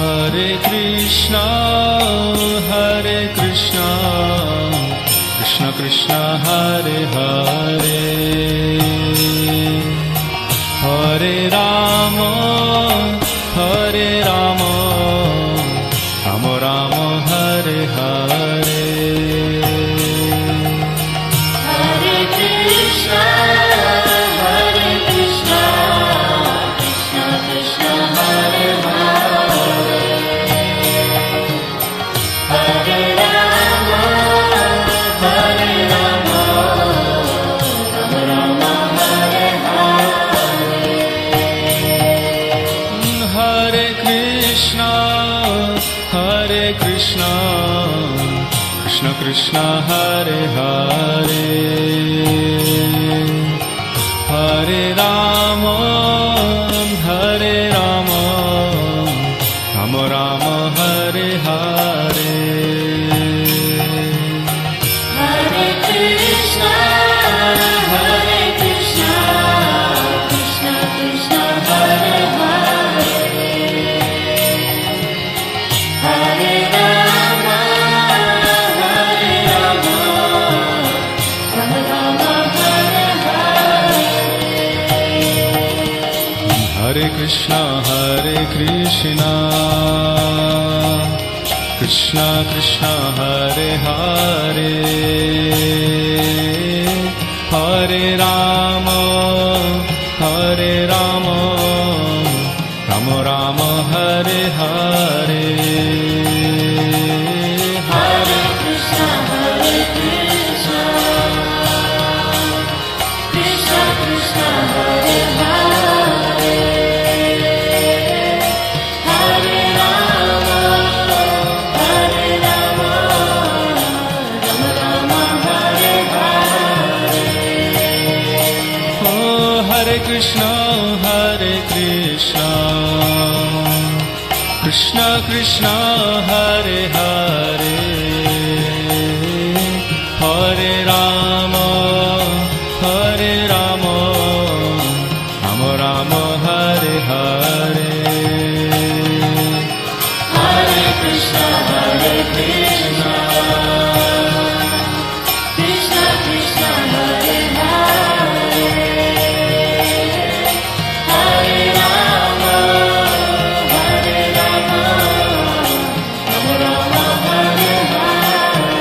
Hare Krishna, Krishna Krishna, Hare Hare, Hare Rama, Rama Rama, Hare Hare. Hare Krishna, Krishna Krishna, Hare Hare, Hare Rama, Rama Rama, Hare Hare. Hare Krishna, Krishna Krishna, Hare Hare, Hare Rama, Rama Rama, Hare Hare. Hare Krishna, Krishna Krishna, Hare Hare, Hare Rama, Rama Rama, Hare Hare. Hare Krishna, Krishna Krishna, Hare Hare, Hare Rama, Rama Rama, Hare Hare. Hare Krishna, Krishna Krishna, Hare Hare, Hare Rama, Rama Rama, Hare Hare. Oh, Hare Krishna, Krishna Krishna, Hare Hare, Hare Rama, Rama Rama, Hare Hare. Hare Krishna, Krishna Krishna, Hare Hare, Hare Rama, Rama Rama, Hare Hare.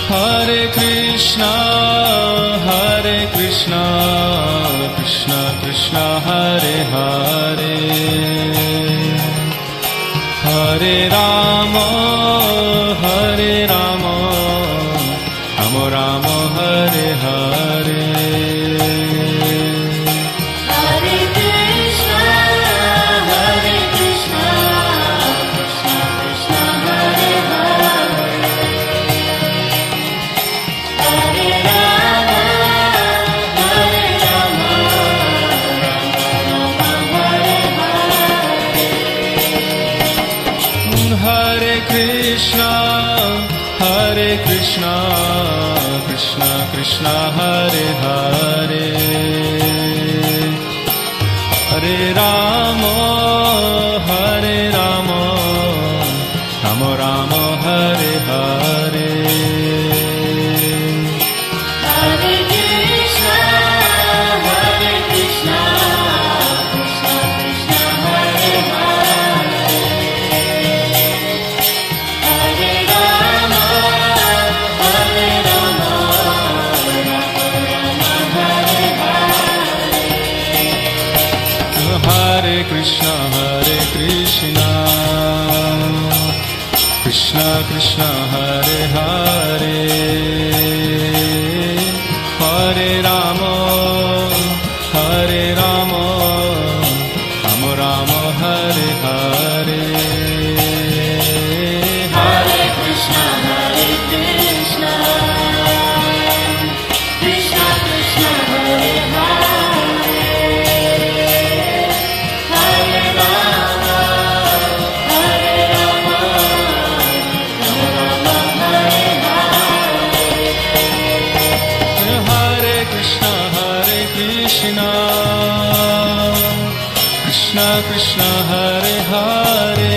Hare Krishna, Krishna Krishna, Hare Hare, Hare Rama, Rama Rama, Hare Hare. Hare Krishna, Krishna Krishna, Hare Hare, Hare Rama, Rama Rama, Hare Hare. Hare Krishna, Krishna Krishna, Hare Hare, Hare Rama, Rama Rama, Hare Hare. Hare Krishna, Krishna Krishna, Hare Hare, Hare Rama, Rama Rama, Hare Hare. Hare Krishna, Krishna Krishna, Hare Hare, Hare Rama, Rama Rama, Hare Hare. Hare Krishna, Krishna Krishna, Hare Hare, Hare Rama, Rama Rama, Hare Hare. Krishna Hare Hare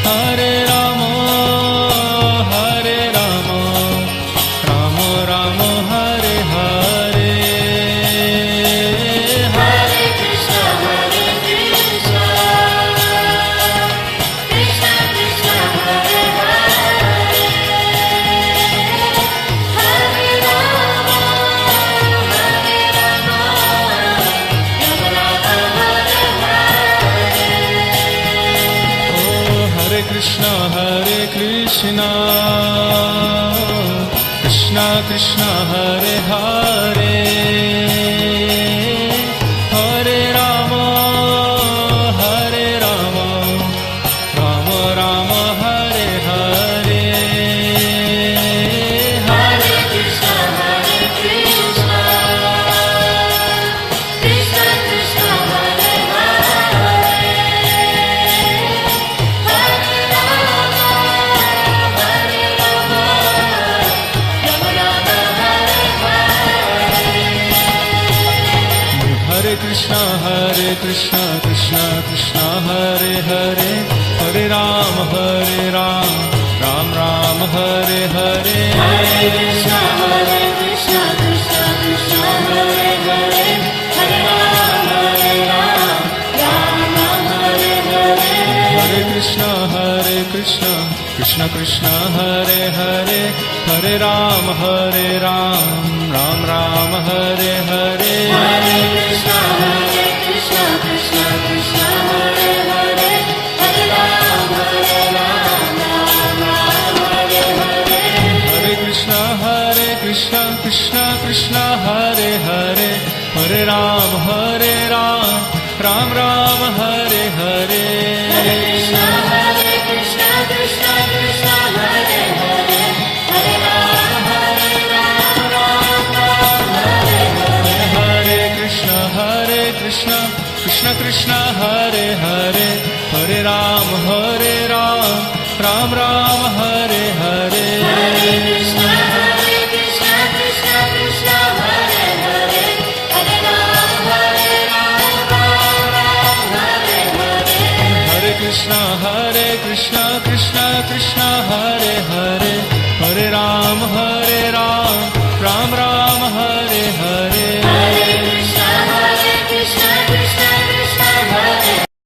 Hare Rama Hare Rama Rama Rama Hare Hare Hare Krishna, Hare Krishna, Krishna Krishna, Hare Hare, Hare Rama, Hare Rama, Rama Rama, Hare Hare. Oh Hare Krishna Krishna Krishna Hare Hare Hare Rama Hare Rama Rama Rama Hare Hare Hare Krishna, Hare Krishna, Krishna Krishna, Hare Hare, Hare Rama, Hare Rama, Rama Rama, Hare Hare. Hare Krishna Krishna Krishna Hare Hare Hare Rama Ram Ram Hare Hare Hare Krishna, Krishna Krishna, Hare Hare, Hare Rama, Rama Rama, Hare Hare. Hare Krishna Krishna Krishna Hare Hare Hare Ram Ram Ram Hare Hare Hare Krishna, Krishna Krishna, Hare Hare, Hare Rama, Rama Rama, Hare Hare. Hare Krishna Krishna Krishna Hare Hare Hare Ram Ram Ram Hare Hare Hare Krishna, Krishna Krishna, Hare Hare, Hare Rama, Rama Rama, Hare Hare. Hare Krishna Krishna Krishna Hare Hare Hare Ram Ram Ram Hare Hare Hare Krishna, Krishna Krishna, Hare Hare, Hare Rama, Rama Rama, Hare Hare. Hare Krishna Krishna Hare Hare Hare Ram Ram Ram